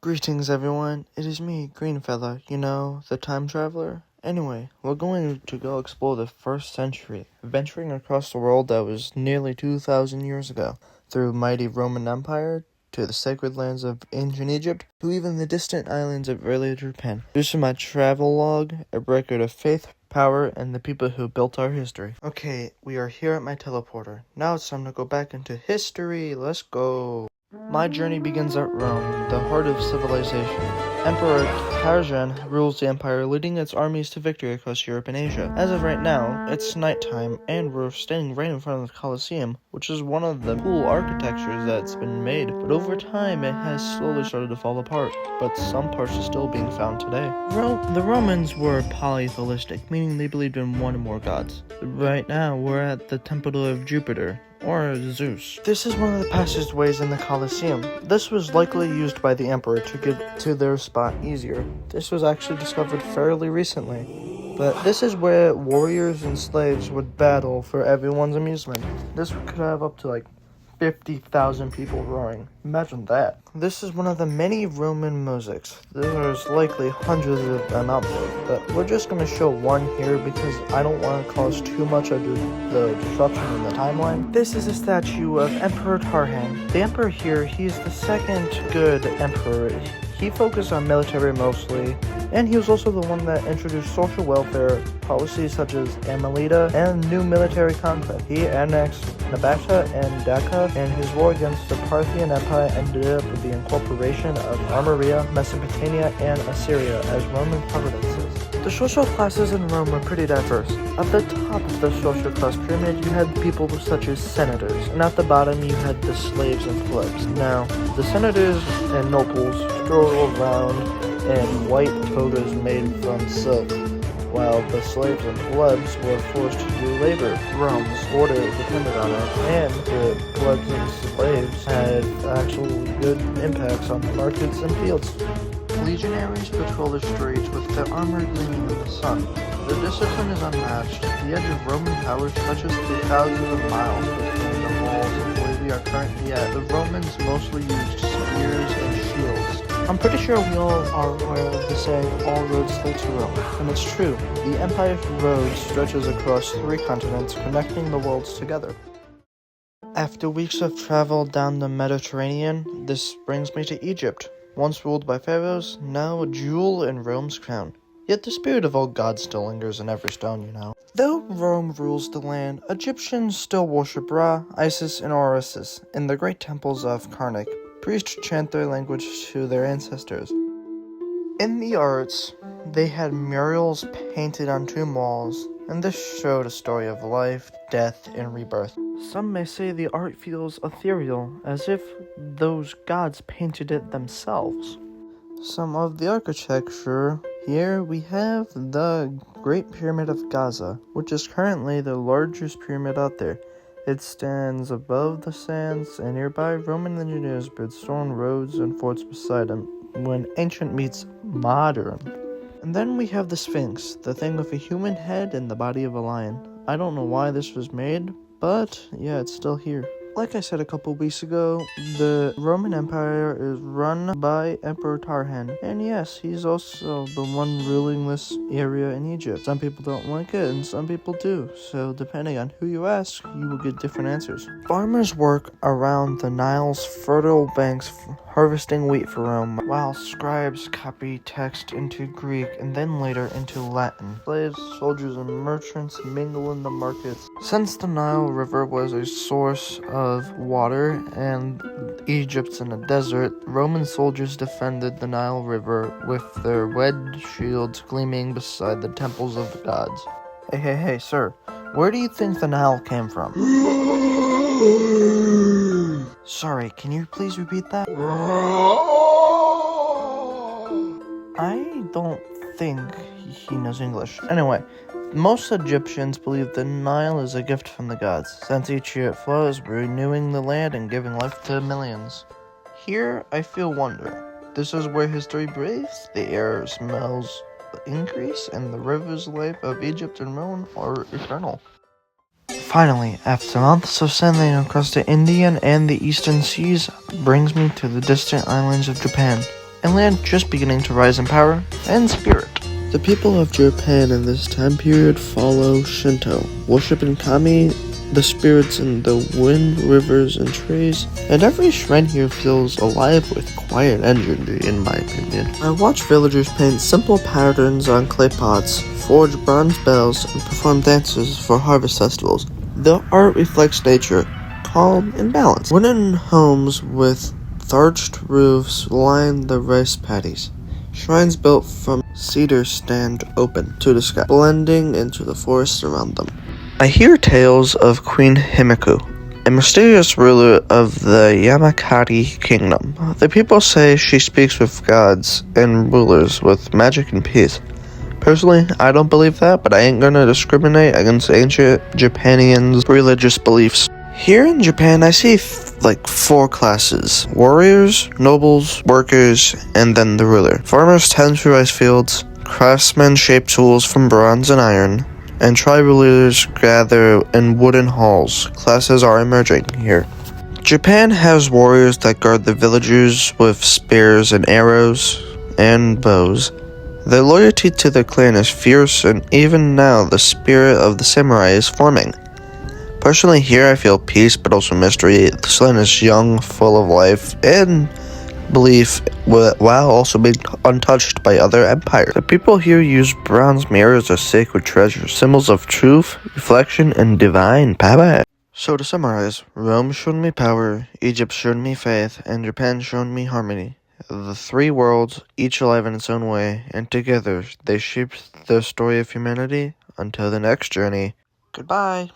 Greetings everyone, it is me, Greenfella, the time traveler. Anyway, we're going to go explore the 1st century, venturing across the world that was nearly 2,000 years ago, through mighty Roman Empire, to the sacred lands of ancient Egypt, to even the distant islands of early Japan. This is my travel log, a record of faith, power, and the people who built our history. Okay, we are here at my teleporter. Now it's time to go back into history. Let's go. My journey begins at Rome, the heart of civilization. Emperor Trajan rules the empire, leading its armies to victory across Europe and Asia. As of right now, it's nighttime, and we're standing right in front of the Colosseum, which is one of the cool architectures that's been made, but over time it has slowly started to fall apart, but some parts are still being found today. The Romans were polytheistic, meaning they believed in one or more gods. Right now, we're at the Temple of Jupiter, or Zeus. This is one of the passageways in the Colosseum. This was likely used by the emperor to get to their spot easier. This was actually discovered fairly recently. But this is where warriors and slaves would battle for everyone's amusement. This could have up to 50,000 people roaring. Imagine that. This is one of the many Roman mosaics. There's likely hundreds of them out there, but we're just going to show one here because I don't want to cause too much of the disruption in the timeline. This is a statue of Emperor Trajan. The emperor here, he's the second good emperor. He focused on military mostly, and he was also the one that introduced social welfare policies such as Amalita and new military conquest. He annexed Nabata and Daca, and his war against the Parthian Empire ended up with the incorporation of Armenia, Mesopotamia, and Assyria as Roman provinces. The social classes in Rome were pretty diverse. At the top of the social class pyramid, you had people such as senators, and at the bottom you had the slaves and plebs. Now, the senators and nobles stroll around in white togas made from silk, while the slaves and plebs were forced to do labor. Rome's order depended on it, and the plebs and slaves had actual good impacts on the markets and fields. Legionaries patrol the streets with their armor gleaming in the sun. Their discipline is unmatched. The edge of Roman power stretches through thousands of miles between the walls of where we are currently at. The Romans mostly used spears and shields. I'm pretty sure we all are aware of the saying, all roads lead to Rome. And it's true. The Empire Road stretches across 3 continents, connecting the worlds together. After weeks of travel down the Mediterranean, this brings me to Egypt. Once ruled by pharaohs, now a jewel in Rome's crown. Yet the spirit of old gods still lingers in every stone, Though Rome rules the land, Egyptians still worship Ra, Isis, and Osiris in the great temples of Karnak. Priests chant their language to their ancestors. In the arts, they had murals painted on tomb walls, and this showed a story of life, death, and rebirth. Some may say the art feels ethereal, as if those gods painted it themselves. Some of the architecture, here we have the Great Pyramid of Giza, which is currently the largest pyramid out there. It stands above the sands, and nearby Roman engineers built stone roads and forts beside them, when ancient meets modern. And then we have the Sphinx, the thing with a human head and the body of a lion. I don't know why this was made, but yeah, it's still here. Like I said a couple weeks ago, the Roman Empire is run by Emperor Trajan, and yes, he's also the one ruling this area in Egypt. Some people don't like it, and some people do, so depending on who you ask, you will get different answers. Farmers work around the Nile's fertile banks harvesting wheat for Rome, while scribes copy text into Greek and then later into Latin. Slaves, soldiers, and merchants mingle in the markets. Since the Nile River was a source of water and Egypt's in a desert, Roman soldiers defended the Nile River with their red shields gleaming beside the temples of the gods. Hey, sir, where do you think the Nile came from? Sorry, can you please repeat that? I don't think he knows English. Anyway, most Egyptians believe the Nile is a gift from the gods, since each year it flows, renewing the land and giving life to millions. Here, I feel wonder. This is where history breathes, the air smells increase, and the river's life of Egypt and Rome are eternal. Finally, after months of sailing across the Indian and the Eastern Seas, brings me to the distant islands of Japan, a land just beginning to rise in power and spirit. The people of Japan in this time period follow Shinto, worshiping Kami, the spirits in the wind, rivers, and trees, and every shrine here feels alive with quiet energy, in my opinion. I watch villagers paint simple patterns on clay pots, forge bronze bells, and perform dances for harvest festivals. The art reflects nature, calm and balanced. Wooden homes with thatched roofs line the rice paddies. Shrines built from cedar stand open to the sky, blending into the forest around them. I hear tales of Queen Himiko, a mysterious ruler of the Yamakati Kingdom. The people say she speaks with gods and rulers with magic and peace. Personally, I don't believe that, but I ain't gonna discriminate against ancient Japanians' religious beliefs. Here in Japan, I see four classes: warriors, nobles, workers, and then the ruler. Farmers tend to rice fields, craftsmen shape tools from bronze and iron, and tribal leaders gather in wooden halls. Classes are emerging here. Japan has warriors that guard the villagers with spears and arrows and bows. Their loyalty to their clan is fierce, and even now the spirit of the samurai is forming. Personally, here I feel peace but also mystery. This land is young, full of life, and belief, while also being untouched by other empires. The people here use bronze mirrors as sacred treasures, symbols of truth, reflection, and divine power. So to summarize, Rome showed me power, Egypt showed me faith, and Japan showed me harmony. The three worlds, each alive in its own way, and together they shaped the story of humanity. Until the next journey, goodbye.